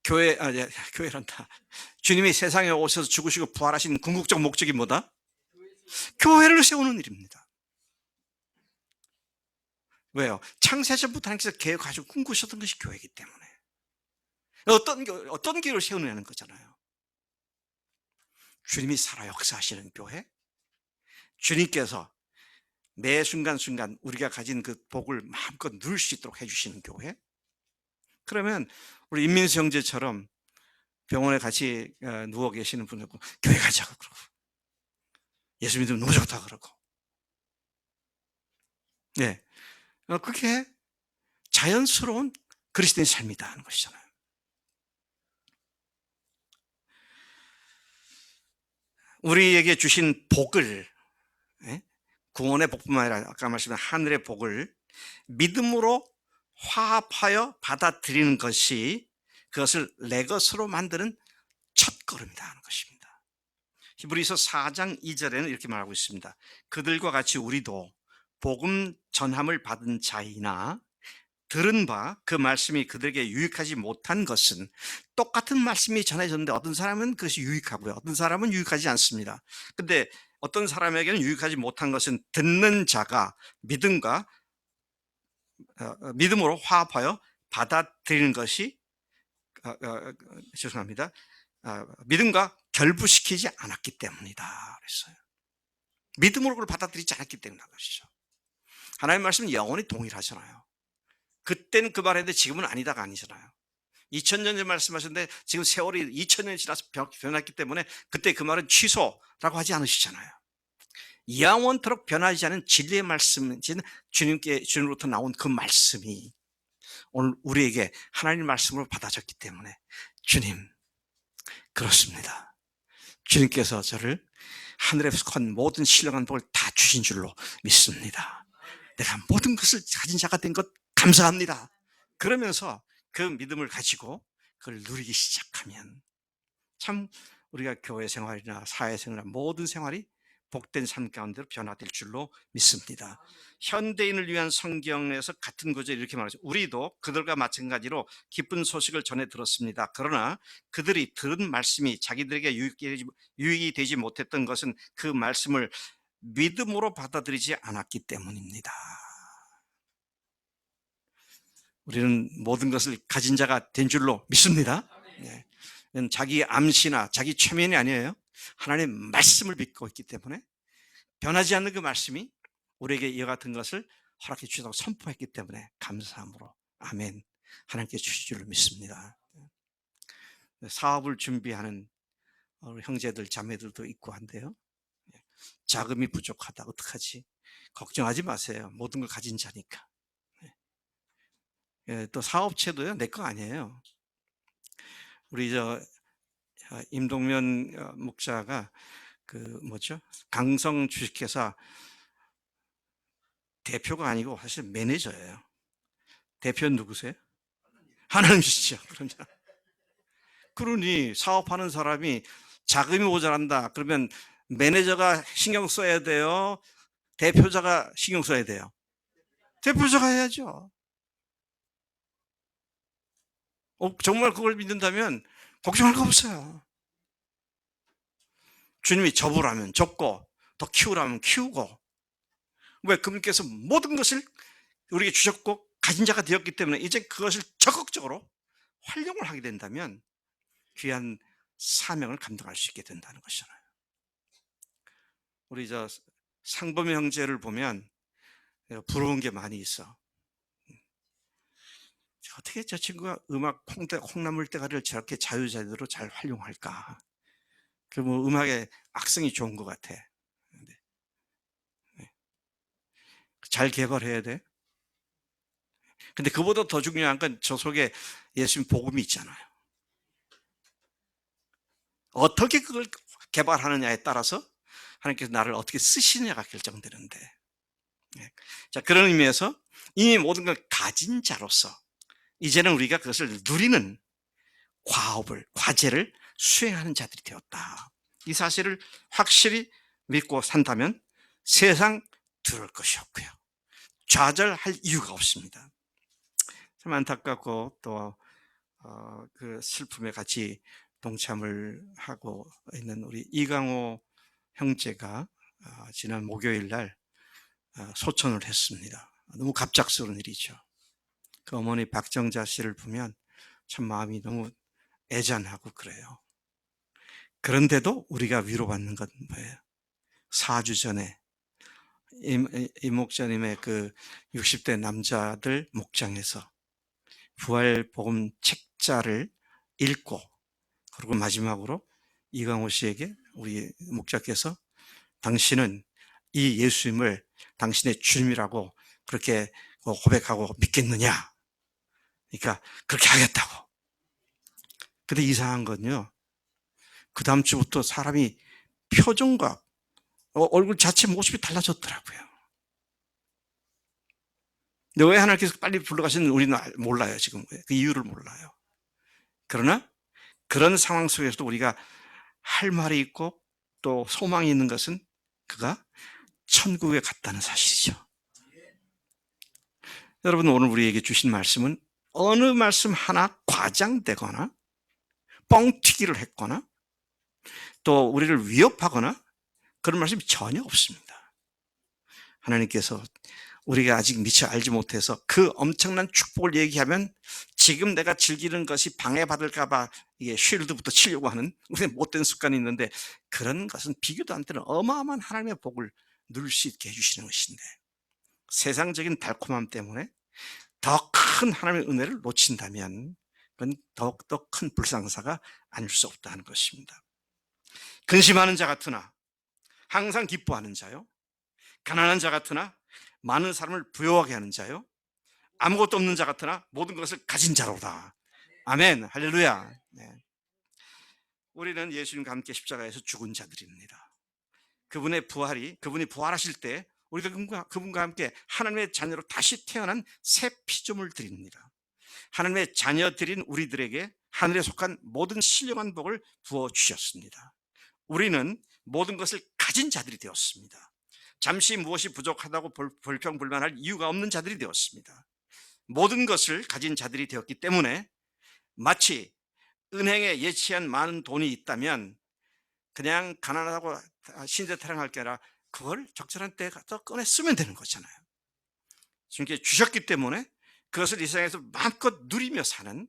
교회 예, 교회란다. 주님이 세상에 오셔서 죽으시고 부활하신 궁극적 목적이 뭐다? 교회를 세우는 일입니다. 왜요? 창세전부터 하나님께서 계획하시고 꿈꾸셨던 것이 교회이기 때문에. 어떤 교회를 세우느냐는 거잖아요. 주님이 살아 역사하시는 교회, 주님께서 매 순간순간 우리가 가진 그 복을 마음껏 누릴 수 있도록 해주시는 교회. 그러면 우리 임민수 형제처럼 병원에 같이 누워 계시는 분들고 교회 가자고 그러고 예수 믿으면 너무 좋다 그러고 네, 그게 자연스러운 그리스도인 삶이다 하는 것이잖아요. 우리에게 주신 복을 예? 구원의 복뿐만 아니라 아까 말씀한 하늘의 복을 믿음으로 화합하여 받아들이는 것이 그것을 내 것으로 만드는 첫걸음이다 하는 것입니다. 히브리서 4장 2절에는 이렇게 말하고 있습니다. 그들과 같이 우리도 복음 전함을 받은 자이나 들은 바 그 말씀이 그들에게 유익하지 못한 것은 똑같은 말씀이 전해졌는데 어떤 사람은 그것이 유익하고요. 어떤 사람은 유익하지 않습니다. 근데 어떤 사람에게는 유익하지 못한 것은 듣는 자가 믿음으로 화합하여 받아들이는 것이 죄송합니다. 믿음과 결부시키지 않았기 때문이다 그랬어요. 믿음으로 그걸 받아들이지 않았기 때문인 것이죠. 하나님의 말씀은 영원히 동일하잖아요. 그때는 그 말했는데 지금은 아니다가 아니잖아요. 2000년 전 말씀하셨는데 지금 세월이 2000년이 지나서 변했기 때문에 그때 그 말은 취소라고 하지 않으시잖아요. 영원토록 변하지 않은 진리의 말씀인 주님으로부터 나온 그 말씀이 오늘 우리에게 하나님의 말씀으로 받아졌기 때문에 주님 그렇습니다. 주님께서 저를 하늘에 속한 모든 신령한 복을 다 주신 줄로 믿습니다. 내가 모든 것을 가진 자가 된 것 감사합니다. 그러면서 그 믿음을 가지고 그걸 누리기 시작하면 참 우리가 교회 생활이나 사회 생활 모든 생활이 복된 삶 가운데로 변화될 줄로 믿습니다. 현대인을 위한 성경에서 같은 구절 이렇게 말하죠. 우리도 그들과 마찬가지로 기쁜 소식을 전해 들었습니다. 그러나 그들이 들은 말씀이 자기들에게 유익이 되지 못했던 것은 그 말씀을 믿음으로 받아들이지 않았기 때문입니다. 우리는 모든 것을 가진 자가 된 줄로 믿습니다. 네. 자기 암시나 자기 최면이 아니에요. 하나님의 말씀을 믿고 있기 때문에 변하지 않는 그 말씀이 우리에게 이와 같은 것을 허락해 주시다고 선포했기 때문에 감사함으로 아멘 하나님께 주실 줄로 믿습니다. 사업을 준비하는 우리 형제들 자매들도 있고 한데요. 자금이 부족하다 어떡하지? 걱정하지 마세요. 모든 걸 가진 자니까. 또 사업체도요 내 거 아니에요. 우리 임동면 목사가 그 뭐죠? 강성 주식회사 대표가 아니고 사실 매니저예요. 대표는 누구세요? 하나님이시죠. 그러니 사업하는 사람이 자금이 모자란다. 그러면 매니저가 신경 써야 돼요. 대표자가 신경 써야 돼요. 대표자가 해야죠. 정말 그걸 믿는다면 걱정할 거 없어요. 주님이 접으라면 접고 더 키우라면 키우고, 왜 그분께서 모든 것을 우리에게 주셨고 가진 자가 되었기 때문에 이제 그것을 적극적으로 활용을 하게 된다면 귀한 사명을 감당할 수 있게 된다는 것이잖아요. 우리 상범 형제를 보면 내가 부러운 게 많이 있어. 어떻게 저 친구가 음악 콩나물 대가리를 저렇게 자유자재로 잘 활용할까? 뭐 음악에 악성이 좋은 것 같아. 네. 잘 개발해야 돼. 근데 그보다 더 중요한 건 저 속에 예수님 복음이 있잖아요. 어떻게 그걸 개발하느냐에 따라서 하나님께서 나를 어떻게 쓰시느냐가 결정되는데, 자, 그런 의미에서 이미 모든 걸 가진 자로서 이제는 우리가 그것을 누리는 과제를 수행하는 자들이 되었다. 이 사실을 확실히 믿고 산다면 세상 두려울 것이 없고요, 좌절할 이유가 없습니다. 참 안타깝고 또 그 슬픔에 같이 동참을 하고 있는 우리 이강호 형제가 지난 목요일 날 소천을 했습니다. 너무 갑작스러운 일이죠. 그 어머니 박정자 씨를 보면 참 마음이 너무 애잔하고 그래요. 그런데도 우리가 위로받는 건 뭐예요? 4주 전에 이 목사님의 그 60대 남자들 목장에서 부활복음 책자를 읽고, 그리고 마지막으로 이강호 씨에게 우리 목자께서 당신은 이 예수님을 당신의 주님이라고 그렇게 고백하고 믿겠느냐? 그러니까 그렇게 하겠다고. 근데 이상한 건요, 그 다음 주부터 사람이 표정과 얼굴 자체 모습이 달라졌더라고요. 근데 왜 하나님께서 빨리 불러가시는지 우리는 몰라요. 지금 그 이유를 몰라요. 그러나 그런 상황 속에서도 우리가 할 말이 있고 또 소망이 있는 것은 그가 천국에 갔다는 사실이죠. 여러분, 오늘 우리에게 주신 말씀은 어느 말씀 하나 과장되거나 뻥튀기를 했거나 또 우리를 위협하거나 그런 말씀이 전혀 없습니다. 하나님께서 우리가 아직 미처 알지 못해서 그 엄청난 축복을 얘기하면 지금 내가 즐기는 것이 방해받을까 봐 이게 쉴드부터 치려고 하는 우리의 못된 습관이 있는데, 그런 것은 비교도 안 되는 어마어마한 하나님의 복을 누릴 수 있게 해주시는 것인데, 세상적인 달콤함 때문에 더 큰 하나님의 은혜를 놓친다면 그건 더욱더 큰 불상사가 아닐 수 없다는 것입니다. 근심하는 자 같으나 항상 기뻐하는 자요, 가난한 자 같으나 많은 사람을 부여하게 하는 자요, 아무것도 없는 자 같으나 모든 것을 가진 자로다. 아멘. 할렐루야. 네. 우리는 예수님과 함께 십자가에서 죽은 자들입니다. 그분이 부활하실 때 우리도 그분과 함께 하나님의 자녀로 다시 태어난 새 피조물 드립니다. 하나님의 자녀들인 우리들에게 하늘에 속한 모든 신령한 복을 부어주셨습니다. 우리는 모든 것을 가진 자들이 되었습니다. 잠시 무엇이 부족하다고 불평불만할 이유가 없는 자들이 되었습니다. 모든 것을 가진 자들이 되었기 때문에 마치 은행에 예치한 많은 돈이 있다면 그냥 가난하다고 신세 타령할 게 아니라 그걸 적절한 때에 가서 꺼내 쓰면 되는 거잖아요. 주님께 주셨기 때문에 그것을 이 세상에서 마음껏 누리며 사는,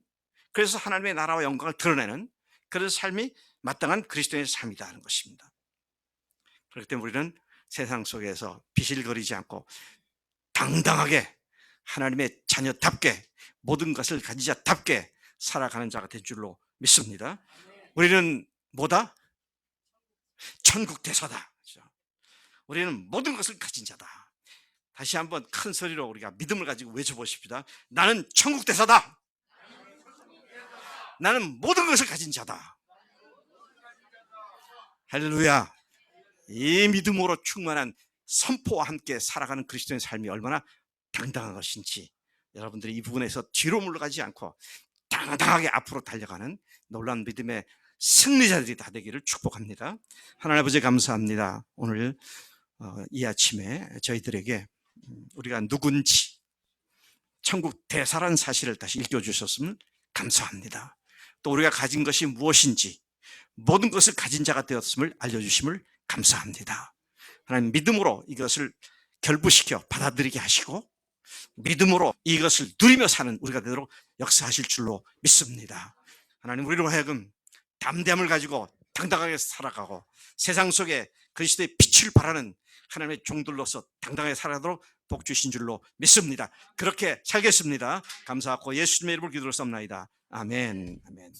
그래서 하나님의 나라와 영광을 드러내는 그런 삶이 마땅한 그리스도인의 삶이다 하는 것입니다. 그렇기 때문에 우리는 세상 속에서 비실거리지 않고 당당하게 하나님의 자녀답게 모든 것을 가진 자답게 살아가는 자가 될 줄로 믿습니다. 우리는 뭐다? 천국 대사다. 우리는 모든 것을 가진 자다. 다시 한번 큰 소리로 우리가 믿음을 가지고 외쳐보십시다. 나는 천국 대사다. 나는 모든 것을 가진 자다. 할렐루야. 이 믿음으로 충만한 선포와 함께 살아가는 그리스도의 삶이 얼마나 당당한 것인지, 여러분들이 이 부분에서 뒤로 물러가지 않고 당당하게 앞으로 달려가는 놀라운 믿음의 승리자들이 다 되기를 축복합니다. 하나님 아버지 감사합니다. 오늘 이 아침에 저희들에게 우리가 누군지 천국 대사라는 사실을 다시 읽어주셨으면 감사합니다. 또 우리가 가진 것이 무엇인지, 모든 것을 가진 자가 되었음을 알려주심을 감사합니다. 하나님, 믿음으로 이것을 결부시켜 받아들이게 하시고 믿음으로 이것을 누리며 사는 우리가 되도록 역사하실 줄로 믿습니다. 하나님, 우리로 하여금 담대함을 가지고 당당하게 살아가고 세상 속에 그리스도의 빛을 발하는 하나님의 종들로서 당당하게 살아가도록 복 주신 줄로 믿습니다. 그렇게 살겠습니다. 감사하고 예수님의 이름으로 기도를 쌉나이다. 아멘. 아멘.